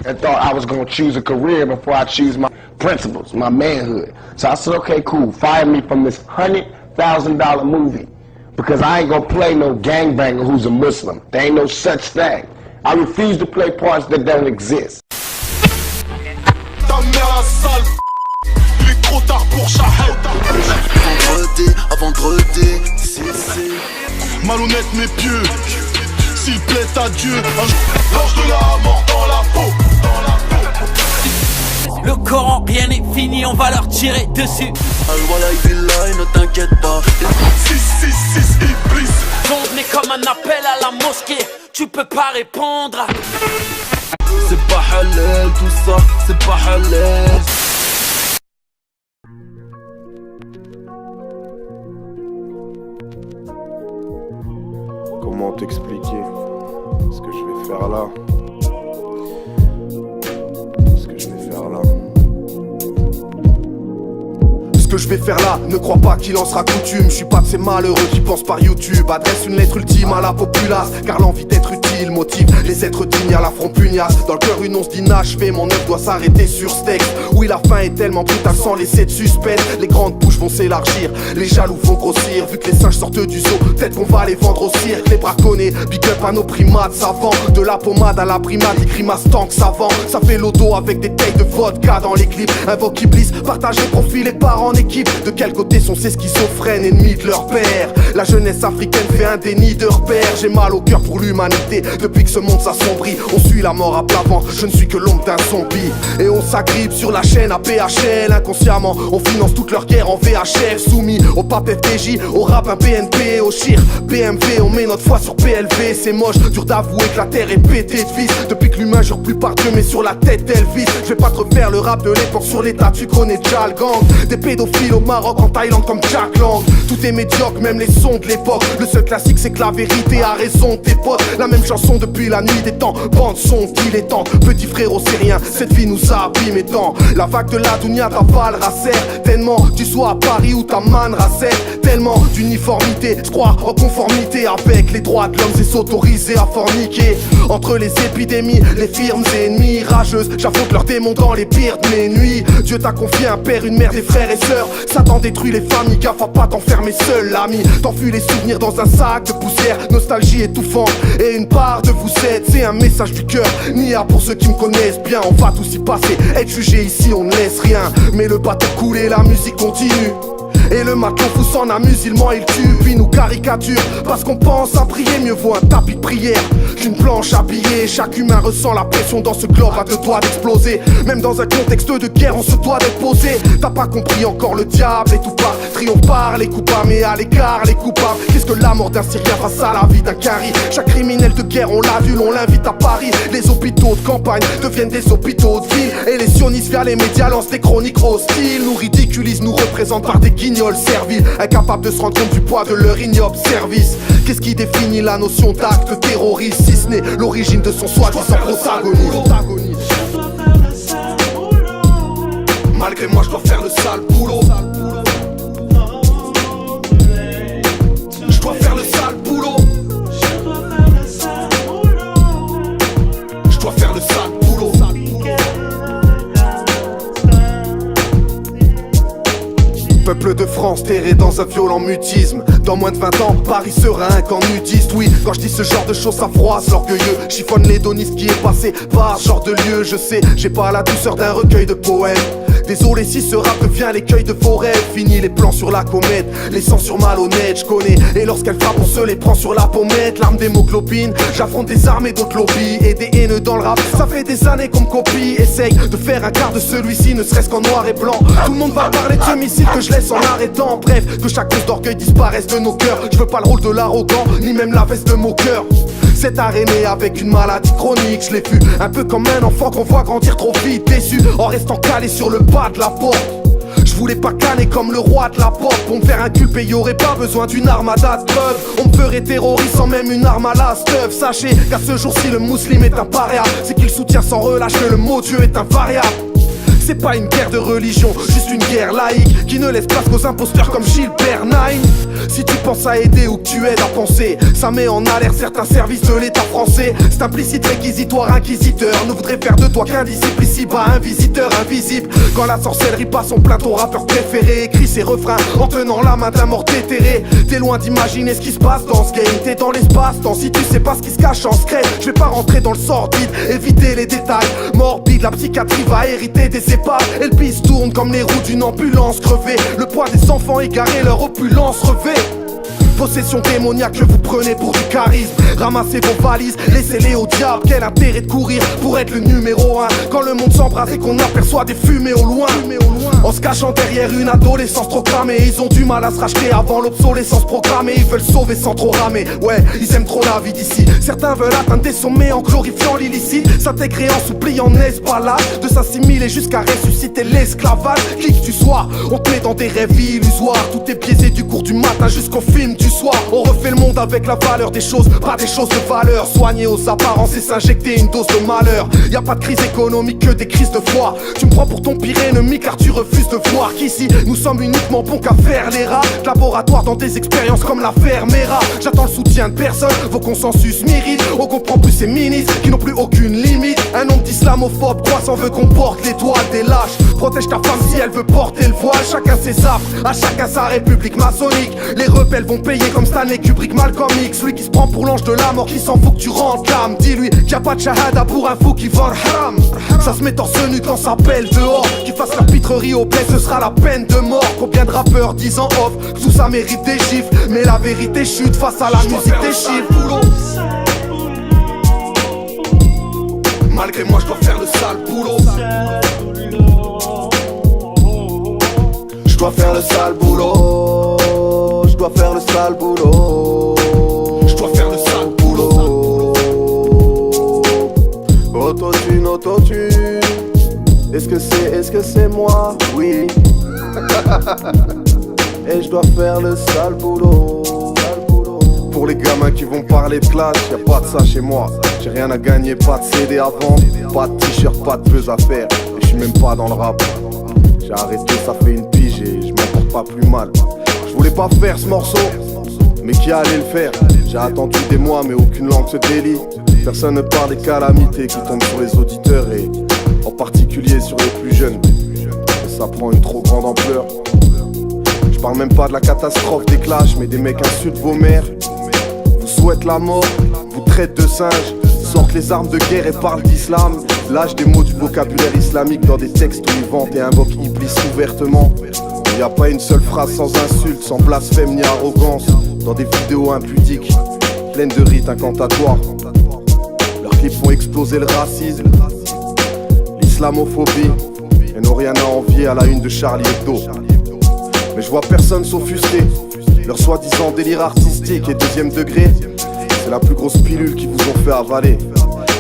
and thought I was gonna choose a career before I choose my principles, my manhood. So I said, okay, cool, fire me from this $100,000 movie because I ain't gonna play no gangbanger who's a Muslim. There ain't no such thing. I refuse to play parts that don't exist. Ta mère sale, il est trop tard pour Shahid. Vendredi, c'est malhonnête mes pieux. S'il plaît à Dieu, l'ange de la mort dans la peau. Le Coran, rien n'est fini, on va leur tirer dessus. Al-Wallah, Billah, ne t'inquiète pas. 666 Iblis. Ton est comme un appel à la mosquée, tu peux pas répondre. C'est pas halal, tout ça, c'est pas halal. Comment t'expliquer ce que je vais faire là? Ce que je vais faire là. Ce que je vais faire là, ne crois pas qu'il en sera coutume. Je suis pas de ces malheureux qui pensent par YouTube. Adresse une lettre ultime à la populace, car l'envie d'être utile motive les êtres dignes à la front pugnace. Dans le cœur une once d'inachevée, mon œuvre doit s'arrêter sur ce texte. Oui, la fin est tellement brutale sans laisser de suspense. Les grandes bouches vont s'élargir, les jaloux vont grossir. Vu que les singes sortent du zoo, peut-être qu'on va les vendre au cirque. Les braconnés, big up à nos primates savants. De la pommade à la primade, les grimaces tant que savant. Ça fait l'auto avec des tailles de vodka dans les clips. Invoque Iblis, partager profil et part en équipe. De quel côté sont ces schizophrènes, ennemis de leur père? La jeunesse africaine fait un déni de repères. J'ai mal au cœur pour l'humanité, depuis que ce monde s'assombrit. On suit la mort à plat ventre, je ne suis que l'ombre d'un zombie. Et on s'agrippe sur la chaîne à PHL. Inconsciemment, on finance toute leur guerre en VHF. Soumis au pape FDJ, au rap un PNP, au chir BMW. On met notre foi sur PLV, c'est moche, dur d'avouer que la terre est pétée de vis. Depuis que l'humain jure plus par Dieu mais sur la tête d'Elvis. Je vais pas te refaire le rap de l'époque sur l'état, tu connais déjà le gang. Des pédophiles au Maroc, en Thaïlande comme Jack Lang. Tout est médiocre, même les sons de l'époque. Le seul classique c'est que la vérité a raison, tes potes. La même chanson depuis la nuit des temps. Bande son dilettante, petit frérot c'est rien. Cette vie nous a abîmé tant. La vague de la dunya t'avalera serre. Tellement tu sois à Paris ou ta man racère. Tellement d'uniformité, se croire en conformité avec les droits de l'homme, c'est s'autoriser à forniquer. Entre les épidémies, les firmes ennemies rageuses, j'affronte leurs démons dans les pires de mes nuits. Dieu t'a confié un père, une mère, des frères et sœurs. Satan détruit les familles, gaffe à pas t'enfermer seul, l'ami. T'enfuis les souvenirs dans un sac de poussière, nostalgie étouffante. Et une part de vous êtes, c'est un message du cœur. Nia pour ceux qui me connaissent bien, on va tous y passer. Être jugé ici, on ne laisse rien. Mais le bateau coule et la musique continue. Et le matelot fou s'en amuse, il ment, il tue, puis nous caricature. Parce qu'on pense à prier, mieux vaut un tapis de prière qu'une planche habillée. Chaque humain ressent la pression dans ce globe à deux doigts d'exploser. Même dans un contexte de guerre, on se doit d'être posé. T'as pas compris encore, le diable est tout pas. Triomphe par les coupables, mais à l'écart les coupables. Qu'est-ce que la mort d'un Syrien face à la vie d'un Cari? Chaque criminel de guerre, on l'a vu, on l'invite à Paris. Les hôpitaux de campagne deviennent des hôpitaux de ville. Et les sionistes via les médias lancent des chroniques hostiles. Nous ridiculisent, nous représentent par des guignols serviles, incapables de se rendre compte du poids de leur ignoble service. Qu'est-ce qui définit la notion d'acte terroriste, si ce n'est l'origine de son soi-disant protagoniste? Malgré moi je dois faire le sale boulot. Je dois faire le sale boulot. Je dois faire le sale boulot. Peuple de France terré dans un violent mutisme. Dans moins de 20 ans, Paris sera un camp nudiste. Oui, quand je dis ce genre de choses, ça froisse l'orgueilleux. Chiffonne l'hédoniste qui est passé par ce genre de lieu. Je sais, j'ai pas la douceur d'un recueil de poèmes. Désolé si ce rap devient l'écueil de vos rêves. Fini les plans sur la comète, les sangs sur malhonnête, je connais. Et lorsqu'elle frappe, on se les prend sur la pommette. L'arme d'hémoglobine, j'affronte des armées d'autres lobbies. Et des haineux dans le rap, ça fait des années qu'on me copie. Essaye de faire un quart de celui-ci, ne serait-ce qu'en noir et blanc. Tout le monde va parler de ce missile que je laisse en arrêtant. Bref, que chaque cause d'orgueil disparaisse de nos cœurs. Je veux pas le rôle de l'arrogant, ni même la veste de mon cœur. Cet aréné avec une maladie chronique, je l'ai vu un peu comme un enfant qu'on voit grandir trop vite. Déçu en restant calé sur le bas de la porte. Je voulais pas canner comme le roi de la pop. Pour me faire inculper, y'aurait pas besoin d'une armada de preuves. On me ferait terroriste sans même une arme à la stuff. Sachez qu'à ce jour-ci le musulman est un paria. C'est qu'il soutient sans relâche que le mot Dieu est invariable. C'est pas une guerre de religion, juste une guerre laïque qui ne laisse place qu'aux imposteurs comme Gilbert Nine. Si tu penses à aider ou que tu aides à penser, ça met en alerte certains services de l'État français. C'est implicite, réquisitoire, inquisiteur ne voudrait faire de toi qu'un disciple ici-bas, un visiteur invisible. Quand la sorcellerie passe en plein, ton rappeur préféré écrit ses refrains en tenant la main d'un mort déterré. T'es loin d'imaginer ce qui se passe dans ce game, t'es dans l'espace-temps. Si tu sais pas ce qui se cache en secret, je vais pas rentrer dans le sordide, éviter les détails morbides. La psychiatrie va hériter des épaves et le piste tourne comme les roues d'une ambulance crevée. Le poids des enfants égarés, leur opulence revêt. Possession démoniaque que vous prenez pour du charisme. Ramassez vos valises, laissez-les au diable. Quel intérêt de courir pour être le numéro 1 quand le monde s'embrase et qu'on aperçoit des fumées au loin. En se cachant derrière une adolescence trop cramée, ils ont du mal à se racheter avant l'obsolescence programmée. Ils veulent sauver sans trop ramer, ouais, ils aiment trop la vie d'ici. Certains veulent atteindre des sommets en glorifiant l'illicite, s'intégrer en s'oubliant esbalade, de s'assimiler jusqu'à ressusciter l'esclavage. Qui que tu sois, on te met dans des rêves illusoires. Tout est biaisé du cours du matin jusqu'au film du soir. On refait le monde avec la valeur des choses, pas des choses de valeur. Soigner aux apparences et s'injecter une dose de malheur. Y a pas de crise économique que des crises de foi. Tu me prends pour ton pire ennemi car tu refuses de voir qu'ici nous sommes uniquement bons qu'à faire les rats. Laboratoire dans des expériences comme l'affaire Mera. J'attends le soutien de personne, vos consensus méritent. On comprend plus ces ministres qui n'ont plus aucune limite. Un nombre d'islamophobes croissant veut qu'on porte l'étoile des lâches. Protège ta femme si elle veut porter le voile. Chacun ses affres, à chacun sa république maçonnique. Les rebelles vont payer comme Stanley Kubrick, Malcolm X. Celui qui se prend pour l'ange de la mort, qui s'en fout que tu rentres l'âme. Dis-lui qu'il y a pas de shahada pour un fou qui vole haram. Ça se met torse nu quand ça pèle dehors. Qu'il fasse la pitrerie au bled, ce sera la peine de mort. Combien de rappeurs disent en off que tout ça mérite des gifles, mais la vérité chute face à la musique des chiffres. Malgré moi je dois faire le sale boulot. Je dois faire le sale boulot. Je dois faire le sale boulot. Je dois faire le sale boulot. Autotune, autotune. Est-ce que c'est moi? Oui. Et je dois faire le sale boulot. Pour les gamins qui vont parler de clash, y'a pas de ça chez moi. J'ai rien à gagner, pas de CD à vendre, pas de t-shirt, pas de buzz à faire. Et je suis même pas dans le rap. J'ai arrêté, ça fait une pige et je m'en porte pas plus mal. Je voulais pas faire ce morceau, mais qui allait le faire? J'ai attendu des mois mais aucune langue se délie. Personne ne parle des calamités qui tombent sur les auditeurs et en particulier sur les plus jeunes. Et ça prend une trop grande ampleur. Je parle même pas de la catastrophe des clashs, mais des mecs insultent vos mères, vous souhaitent la mort, vous traitent de singes, sortent les armes de guerre et parlent d'islam. Lâche des mots du vocabulaire islamique dans des textes où ils vantent et invoquent Iblis ouvertement. Il n'y a pas une seule phrase sans insulte, sans blasphème ni arrogance. Dans des vidéos impudiques, pleines de rites incantatoires. Leurs clips font exploser le racisme, l'islamophobie, et n'ont rien à envier à la une de Charlie Hebdo. Mais je vois personne s'offusquer. Leur soi-disant délire artistique et deuxième degré, c'est la plus grosse pilule qu'ils vous ont fait avaler.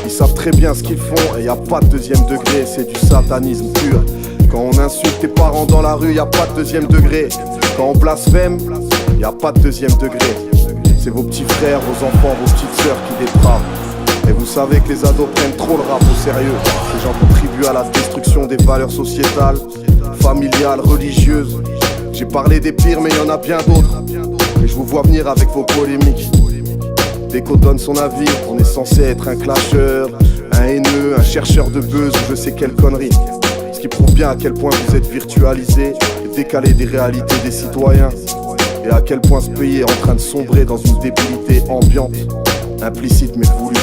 Ils savent très bien ce qu'ils font et y a pas de deuxième degré, c'est du satanisme pur. Quand on insulte tes parents dans la rue, y a pas de deuxième degré. Quand on blasphème, y a pas de deuxième degré. C'est vos petits frères, vos enfants, vos petites sœurs qui dépravent. Et vous savez que les ados prennent trop le rap au sérieux. Ces gens contribuent à la destruction des valeurs sociétales, familiales, religieuses. J'ai parlé des pires mais y en a bien d'autres. Et je vous vois venir avec vos polémiques. Dès qu'on donne son avis, on est censé être un clasheur, un haineux, un chercheur de buzz ou je sais quelle connerie. Ce qui prouve bien à quel point vous êtes virtualisé et décalé des réalités des citoyens. Et à quel point ce pays est en train de sombrer dans une débilité ambiante, implicite mais voulue.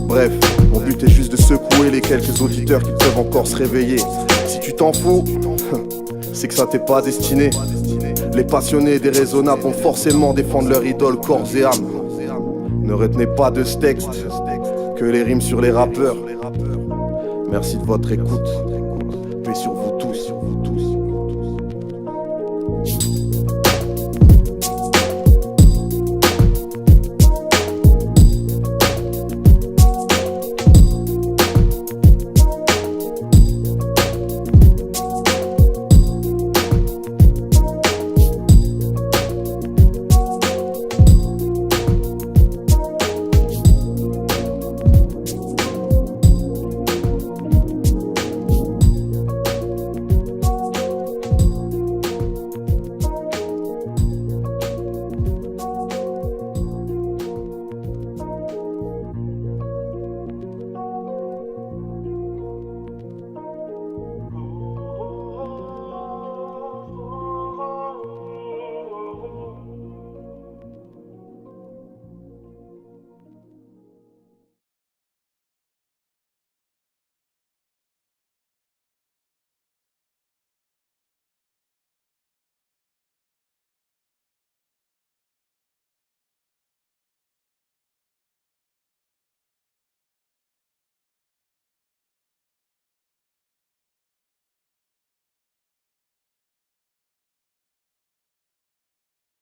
Bref, mon but est juste de secouer les quelques auditeurs qui peuvent encore se réveiller. Si tu t'en fous, c'est que ça t'est pas destiné. Les passionnés et déraisonnables vont forcément défendre leur idole corps et âme. Ne retenez pas de ce texte, que les rimes sur les rappeurs. Merci de votre écoute. Paix sur vous tous.